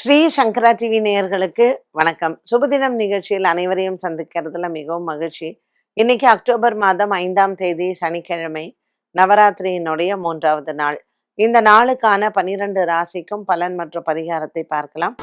ஸ்ரீ சங்கரா TV நேயர்களுக்கு வணக்கம். சுபதினம் நிகழ்ச்சியில் அனைவரையும் சந்திக்கிறதுல மிகவும் மகிழ்ச்சி. இன்னைக்கு அக்டோபர் மாதம் 5ஆம் தேதி சனிக்கிழமை, நவராத்திரியினுடைய 3வது நாள். இந்த நாளுக்கான 12 ராசிக்கும் பலன் மற்றும் பரிகாரத்தை பார்க்கலாம்.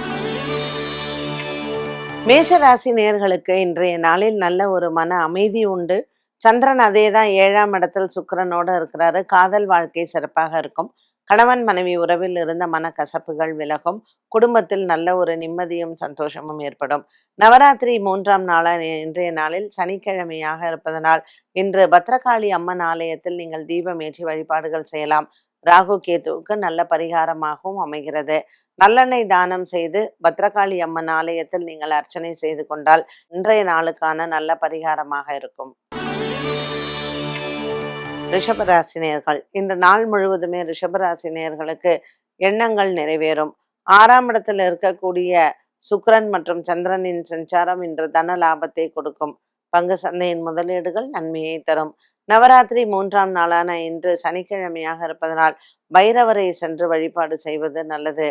மேஷ ராசி நேயர்களுக்கு இன்றைய நாளில் நல்ல ஒரு மன அமைதி உண்டு. சந்திரன் அதே தான் 7ஆம் இடத்தில் சுக்கிரனோட இருக்கிறாரு. காதல் வாழ்க்கை சிறப்பாக இருக்கும். கணவன் மனைவி உறவில் இருந்த மனக்கசப்புகள் விலகும். குடும்பத்தில் நல்ல ஒரு நிம்மதியும் சந்தோஷமும் ஏற்படும். நவராத்திரி 3ஆம் நாளான இன்றைய நாளில் சனிக்கிழமையாக இருப்பதனால் இன்று பத்ரகாளி அம்மன் ஆலயத்தில் நீங்கள் தீபம் ஏற்றி வழிபாடுகள் செய்யலாம். ராகு கேதுவுக்கு நல்ல பரிகாரமாகவும் அமைகிறது. நல்லெண்ணெய் தானம் செய்து பத்ரகாளி அம்மன் ஆலயத்தில் நீங்கள் அர்ச்சனை செய்து கொண்டால் இன்றைய நாளுக்கான நல்ல பரிகாரமாக இருக்கும். ரிஷபராசினியர்கள் இன்று நாள் முழுவதுமே ரிஷபராசினியர்களுக்கு எண்ணங்கள் நிறைவேறும். 6ஆம் இடத்தில் இருக்கக்கூடிய சுக்கிரன் மற்றும் சந்திரனின் சஞ்சாரம் இன்று தன லாபத்தை கொடுக்கும். பங்கு சந்தையின் முதலீடுகள் நன்மையை தரும். நவராத்திரி 3ஆம் நாளான இன்று சனிக்கிழமையாக இருப்பதனால் பைரவரை சென்று வழிபாடு செய்வது நல்லது.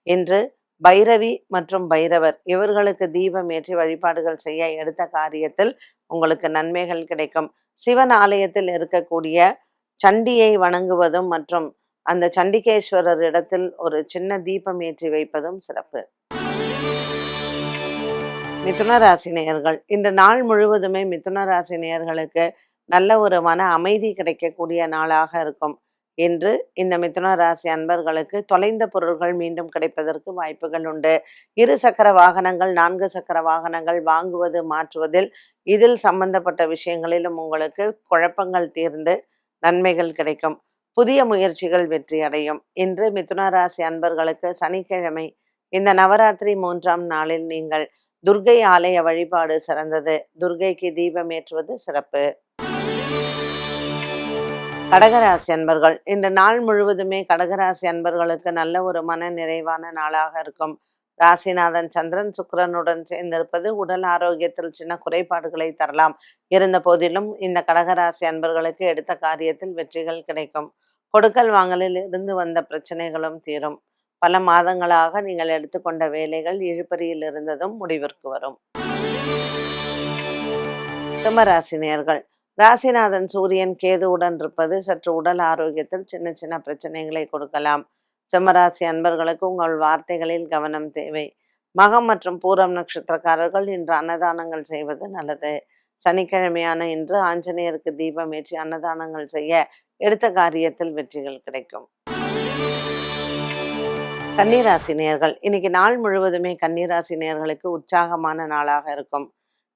இன்று பைரவி மற்றும் பைரவர் இவர்களுக்கு தீபம் ஏற்றி வழிபாடுகள் செய்ய எடுத்த காரியத்தில் உங்களுக்கு நன்மைகள் கிடைக்கும். சிவன் ஆலயத்தில் இருக்கக்கூடிய சண்டியை வணங்குவதும் மற்றும் அந்த சண்டிகேஸ்வரர் இடத்தில் ஒரு சின்ன தீபம் ஏற்றி வைப்பதும் சிறப்பு. மிதுன ராசி நேயர்கள் இன்று நாள் முழுவதுமே மிதுன ராசி நேயர்களுக்கு நல்ல ஒரு மன அமைதி கிடைக்கக்கூடிய நாளாக இருக்கும். இன்று இந்த மிதுன ராசி அன்பர்களுக்கு தொலைந்த பொருட்கள் மீண்டும் கிடைப்பதற்கு வாய்ப்புகள் உண்டு. 2 சக்கர வாகனங்கள் 4 சக்கர வாகனங்கள் வாங்குவது மாற்றுவதில் இதில் சம்பந்தப்பட்ட விஷயங்களிலும் உங்களுக்கு குழப்பங்கள் தீர்ந்து நன்மைகள் கிடைக்கும். புதிய முயற்சிகள் வெற்றி அடையும். இன்று மிதுன ராசி அன்பர்களுக்கு சனிக்கிழமை. இந்த நவராத்திரி 3ஆம் நாளில் நீங்கள் துர்கை ஆலய வழிபாடு சிறந்தது. துர்கைக்கு தீபம் ஏற்றுவது சிறப்பு. கடகராசி அன்பர்கள் இன்று நாள் முழுவதுமே கடகராசி அன்பர்களுக்கு நல்ல ஒரு மன நிறைவான நாளாக இருக்கும். ராசிநாதன் சந்திரன் சுக்கிரனுடன் சேர்ந்திருப்பது உடல் ஆரோக்கியத்தில் சின்ன குறைபாடுகளை தரலாம். இருந்த போதிலும் இந்த கடகராசி அன்பர்களுக்கு எடுத்த காரியத்தில் வெற்றிகள் கிடைக்கும். கொடுக்கல் வாங்கலில் இருந்து வந்த பிரச்சனைகளும் தீரும். பல மாதங்களாக நீங்கள் எடுத்துக்கொண்ட வேலைகள் இழுபறியில் இருந்ததும் முடிவிற்கு வரும். சிம்மராசினியர்கள் ராசிநாதன் சூரியன் கேதுவுடன் இருப்பது சற்று உடல் ஆரோக்கியத்தில் சின்ன சின்ன பிரச்சனைகளை கொடுக்கலாம். சிம்மராசி அன்பர்களுக்கு உங்கள் வார்த்தைகளில் கவனம் தேவை. மகம் மற்றும் பூரம் நட்சத்திரக்காரர்கள் இன்று அன்னதானங்கள் செய்வது நல்லது. சனிக்கிழமையான இன்று ஆஞ்சநேயருக்கு தீபம் ஏற்றி அன்னதானங்கள் செய்ய எடுத்த காரியத்தில் வெற்றிகள் கிடைக்கும். கன்னிராசி நேயர்கள் இன்னைக்கு நாள் முழுவதுமே கன்னிராசி நேயர்களுக்கு உற்சாகமான நாளாக இருக்கும்.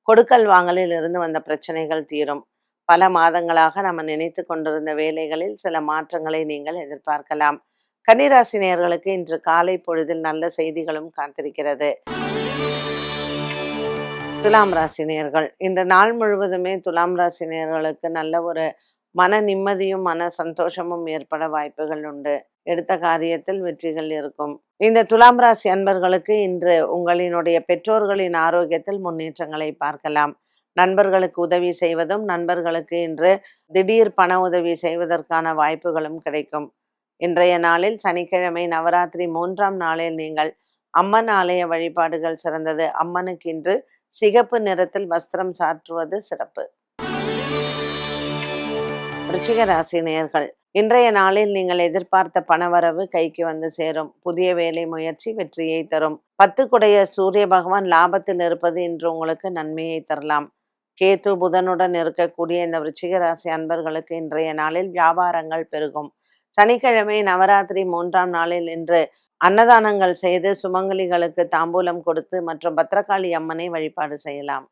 கொடுக்கல் வாங்கலில் இருந்து வந்த பிரச்சனைகள் தீரும். பல மாதங்களாக நம்ம நினைத்து கொண்டிருந்த வேலைகளில் சில மாற்றங்களை நீங்கள் எதிர்பார்க்கலாம். கன்னிராசி நேயர்களுக்கு இன்று காலை பொழுதில் நல்ல செய்திகளும் காத்திருக்கிறது. துலாம் ராசி நேயர்கள் இன்று நாள் முழுவதுமே துலாம் ராசி நேயர்களுக்கு நல்ல ஒரு மன நிம்மதியும் மன சந்தோஷமும் ஏற்பட வாய்ப்புகள் உண்டு. எடுத்த காரியத்தில் வெற்றிகள் இருக்கும். இந்த துலாம் ராசி அன்பர்களுக்கு இன்று உங்களினுடைய பெற்றோர்களின் ஆரோக்கியத்தில் முன்னேற்றங்களை பார்க்கலாம். நண்பர்களுக்கு உதவி செய்வதும் நண்பர்களுக்கு இன்று திடீர் பண உதவி செய்வதற்கான வாய்ப்புகளும் கிடைக்கும். இன்றைய நாளில் சனிக்கிழமை நவராத்திரி 3ஆம் நாளில் நீங்கள் அம்மன் ஆலய வழிபாடுகள் சிறந்தது. அம்மனுக்கு இன்று சிகப்பு நிறத்தில் வஸ்திரம் சாற்றுவது சிறப்பு. விருச்சிக ராசி நேயர்கள் இன்றைய நாளில் நீங்கள் எதிர்பார்த்த பணவரவு கைக்கு வந்து சேரும். புதிய வேலை முயற்சி வெற்றியை தரும். 10 குடைய சூரிய பகவான் லாபத்தில் இருப்பது இன்று உங்களுக்கு நன்மையை தரலாம். கேது புதனுடன் இருக்கக்கூடிய இந்த விருச்சிக ராசி அன்பர்களுக்கு இன்றைய நாளில் வியாபாரங்கள் பெருகும். சனிக்கிழமை நவராத்திரி 3ஆம் நாளில் இன்று அன்னதானங்கள் செய்து சுமங்கலிகளுக்கு தாம்பூலம் கொடுத்து மற்றும் பத்ரகாளி அம்மனை வழிபாடு செய்யலாம்.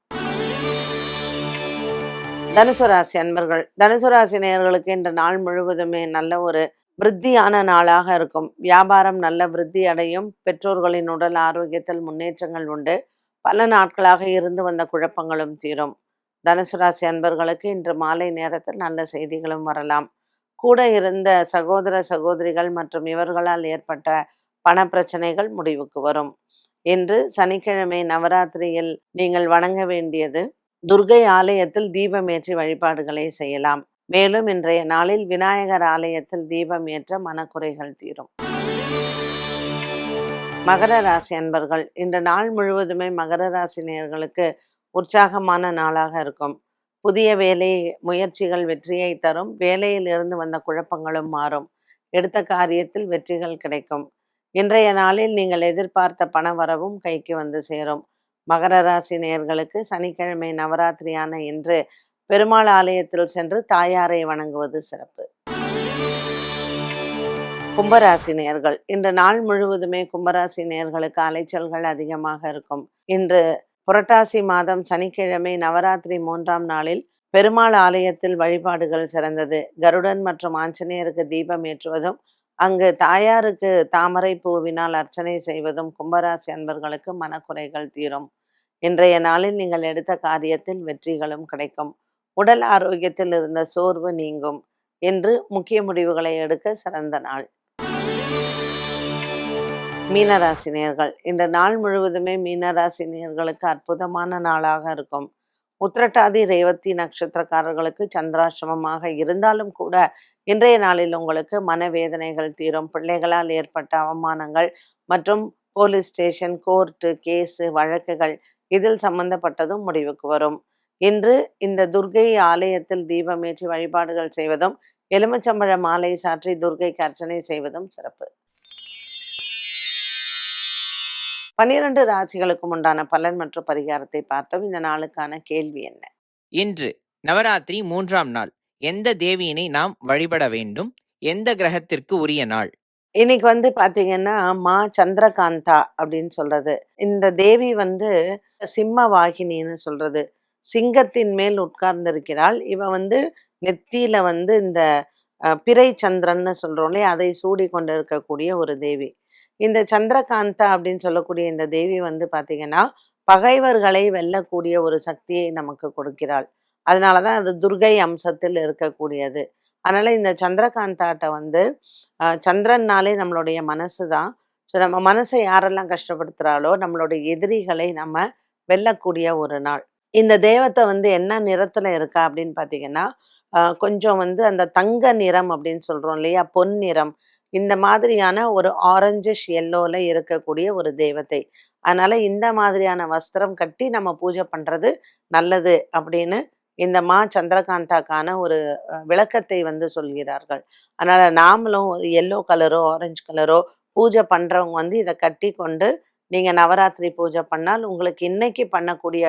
தனுசு ராசி அன்பர்கள் தனுசு ராசி நேயர்களுக்கு இன்று நாள் முழுவதுமே நல்ல ஒரு விருத்தியான நாளாக இருக்கும். வியாபாரம் நல்ல விருத்தி அடையும். பெற்றோர்களின் உடல் ஆரோக்கியத்தில் முன்னேற்றங்கள் உண்டு. பல நாட்களாக இருந்து வந்த குழப்பங்களும் தீரும். தனுசு ராசி அன்பர்களுக்கு இன்று மாலை நேரத்தில் நல்ல செய்திகளும் வரலாம். கூட இருந்த சகோதர சகோதரிகள் மற்றும் இவர்களால் ஏற்பட்ட பண பிரச்சனைகள் முடிவுக்கு வரும். இன்று சனிக்கிழமை நவராத்திரியில் நீங்கள் வணங்க வேண்டியது துர்கை ஆலயத்தில் தீபம் ஏற்றி வழிபாடுகளை செய்யலாம். மேலும் இன்றைய நாளில் விநாயகர் ஆலயத்தில் தீபம் ஏற்ற மனக்குறைகள் தீரும். மகர ராசி அன்பர்கள், இந்த நாள் முழுவதுமே மகர ராசி நேயர்களுக்கு உற்சாகமான நாளாக இருக்கும். புதிய வேலை முயற்சிகள் வெற்றியை தரும். வேலையில் இருந்து வந்த குழப்பங்களும் மாறும். எடுத்த காரியத்தில் வெற்றிகள் கிடைக்கும். இன்றைய நாளில் நீங்கள் எதிர்பார்த்த பண வரவும் கைக்கு வந்து சேரும். மகர ராசி நேயர்களுக்கு சனிக்கிழமை நவராத்திரியான இன்று பெருமாள் ஆலயத்தில் சென்று தாயாரை வணங்குவது சிறப்பு. கும்பராசி நேயர்கள், இன்று நாள் முழுவதுமே கும்பராசி நேயர்களுக்கு அலைச்சல்கள் அதிகமாக இருக்கும். இன்று புரட்டாசி மாதம் சனிக்கிழமை நவராத்திரி 3ஆம் நாளில் பெருமாள் ஆலயத்தில் வழிபாடுகள் சிறந்தது. கருடன் மற்றும் ஆஞ்சநேயருக்கு தீபம் ஏற்றுவதும் அங்கு தாயாருக்கு தாமரை பூவினால் அர்ச்சனை செய்வதும் கும்பராசி அன்பர்களுக்கு மனக்குறைகள் தீரும். இன்றைய நாளில் நீங்கள் எடுத்த காரியத்தில் வெற்றிகளும் கிடைக்கும். உடல் ஆரோக்கியத்தில் இருந்த சோர்வு நீங்கும். என்று முக்கிய முடிவுகளை எடுக்க சிறந்த நாள். மீனராசி நேயர்கள், இந்த நாள் முழுவதுமே மீனராசி நேயர்களுக்கு அற்புதமான நாளாக இருக்கும். உத்திரட்டாதி ரேவதி நட்சத்திரக்காரர்களுக்கு சந்திராசிரமமாக இருந்தாலும் கூட இன்றைய நாளில் உங்களுக்கு மனவேதனைகள் தீரும். பிள்ளைகளால் ஏற்பட்ட அவமானங்கள் மற்றும் போலீஸ் ஸ்டேஷன், கோர்ட்டு, கேஸு, வழக்குகள் இதில் சம்பந்தப்பட்டதும் முடிவுக்கு வரும். இன்று இந்த துர்க்கை ஆலயத்தில் தீபமேற்றி வழிபாடுகள் செய்வதும் எலுமிச்சம்பழ மாலை சாற்றி துர்க்கைக்கு அர்ச்சனை செய்வதும் சிறப்பு. 12 ராசிகளுக்கும் உண்டான பலன் மற்றும் பரிகாரத்தை பார்த்தோம். இந்த நாளுக்கான கேள்வி என்ன? இன்று நவராத்திரி 3ஆம் நாள். எந்த தேவியினை நாம் வழிபட வேண்டும்? எந்த கிரகத்திற்கு உரிய நாள்? இன்னைக்கு பாத்தீங்கன்னா மா சந்திரகாந்தா அப்படின்னு சொல்றது. இந்த தேவி சிம்ம வாகினின்னு சொல்றது. சிங்கத்தின் மேல் உட்கார்ந்திருக்கிறாள். இவ நெத்தியில இந்த பிறை சந்திரன்னு சொல்றோம் இல்லையா, அதை சூடி கொண்டு இருக்கக்கூடிய ஒரு தேவி. இந்த சந்திரகாந்தா அப்படின்னு சொல்லக்கூடிய இந்த தேவி பாத்தீங்கன்னா பகைவர்களை வெல்லக்கூடிய ஒரு சக்தியை நமக்கு கொடுக்கிறாள். அதனாலதான் அது துர்கை அம்சத்தில் இருக்கக்கூடியது. அதனால இந்த சந்திரகாந்தாட்ட சந்திரன்னாலே நம்மளுடைய மனசு தான். ஸோ நம்ம மனசை யாரெல்லாம் கஷ்டப்படுத்துகிறாளோ நம்மளுடைய எதிரிகளை நம்ம வெல்லக்கூடிய ஒரு நாள். இந்த தெய்வத்தை என்ன நிறத்துல இருக்கா அப்படின்னு பார்த்தீங்கன்னா கொஞ்சம் அந்த தங்க நிறம் அப்படின்னு சொல்றோம் இல்லையா, பொன் நிறம், இந்த மாதிரியான ஒரு ஆரஞ்சிஷ் எல்லோல இருக்கக்கூடிய ஒரு தெய்வத்தை. அதனால இந்த மாதிரியான வஸ்திரம் கட்டி நம்ம பூஜை பண்றது நல்லது அப்படின்னு இந்த மா சந்திரகாந்தாக்கான ஒரு விளக்கத்தை சொல்கிறார்கள். அதனால நாமளும் ஒரு எல்லோ கலரோ ஆரஞ்சு கலரோ பூஜை பண்றவங்க இதை கட்டி கொண்டு நீங்க நவராத்திரி பூஜை பண்ணால் உங்களுக்கு இன்னைக்கு பண்ணக்கூடிய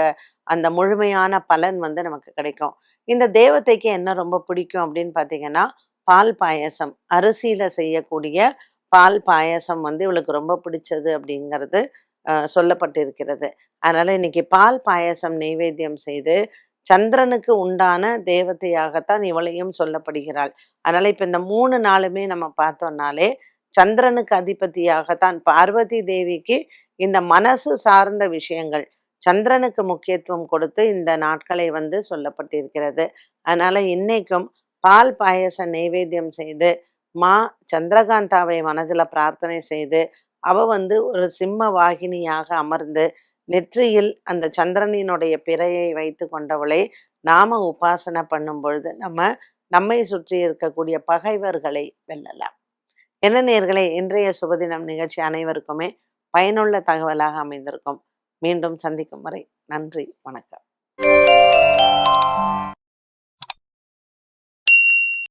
அந்த முழுமையான பலன் நமக்கு கிடைக்கும். இந்த தேவதைக்கு என்ன ரொம்ப பிடிக்கும் அப்படின்னு பார்த்தீங்கன்னா பால் பாயசம், அரிசியில செய்யக்கூடிய பால் பாயசம் இவளுக்கு ரொம்ப பிடிச்சது அப்படிங்கிறது சொல்லப்பட்டிருக்கிறது. அதனால இன்னைக்கு பால் பாயசம் நெய்வேத்தியம் செய்து சந்திரனுக்கு உண்டான தேவதையாகத்தான் இவளையும் சொல்லப்படுகிறாள். அதனால இப்ப இந்த 3 நாளுமே நம்ம பார்த்தோம்னாலே சந்திரனுக்கு அதிபதியாகத்தான் பார்வதி தேவிக்கு இந்த மனசு சார்ந்த விஷயங்கள் சந்திரனுக்கு முக்கியத்துவம் கொடுத்து இந்த நாட்களை சொல்லப்பட்டிருக்கிறது. அதனால இன்னைக்கும் பால் பாயச நெய்வேத்தியம் செய்து மா சந்திரகாந்தாவை மனதில் பிரார்த்தனை செய்து அவ ஒரு சிம்ம வாகினியாக அமர்ந்து நெற்றியில் அந்த சந்திரனினுடைய பிறையை வைத்து கொண்டவளை நாம உபாசனை பண்ணும் பொழுது நம்மை சுற்றி இருக்கக்கூடிய பகைவர்களை வெல்லலாம். என்ன நேயர்களே, இன்றைய சுபதினம் நிகழ்ச்சி அனைவருக்குமே பயனுள்ள தகவலாக அமைந்திருக்கும். மீண்டும் சந்திக்கும் வரை நன்றி, வணக்கம்.